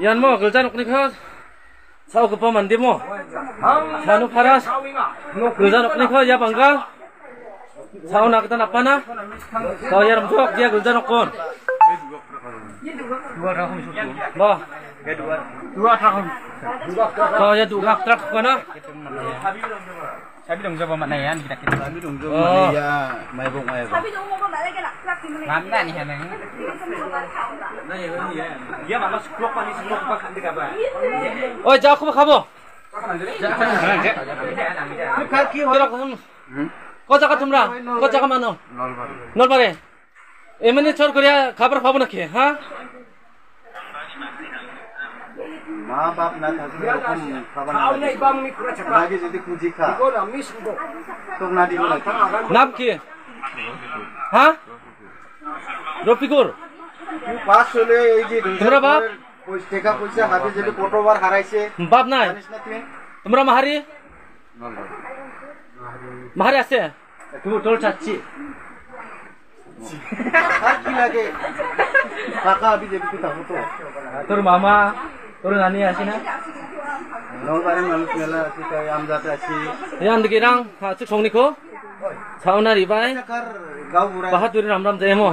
Yan mo, guljan ok nikho. Sao ko pa mandi mo? Sanu paras. Guljan ok nikho ya banggal. Sao nak kita apa na? Sao ya ramjok dia guljan ok kon. Dua tahun susu. Bah. Dua tahun. Sao ya dua trak kana? Sabi dong coba maknayan kita. Sabi dong coba ya, may bong. Sabi dong mo ba lagi nak trak ni. Manda nih hanang. Dia malas klok panis klok pak nanti kabar. Oh, jauh ko ba kamo? Kira ko ko jaga tumra. Ko jaga mano. Nolbare. Emani chor koriya khabar pabu nakhe, ha? মা বাপ না থাকলে এরকম খাবার Kau na ibang mikro chaka. আগে যদি খুঁজি খা Iko na mismo. তো না দিব না নাম কি? হ্যাঁ? রফিকুর। পাস হলে এই যে তোমরা বাপ? টাকা পয়সা হাতে যদি কতবার হারাইছে বাপ নাই? জানিস না তুই তোমরা মাহারি? মাহারি আছে? তুমি তোর চাচ্ছি। আর কি লাগে টাকা আমি যদি থাকো তো তোর মামা, তোর নানি আছে না? নলবারের মানুষ মেলা আছে তাই আমজাতে আছি Yan digirang ha chu chongni ko. Sauna ribai. টাকার গাঁও ঘুরাই Bahadur ram ram jai mo.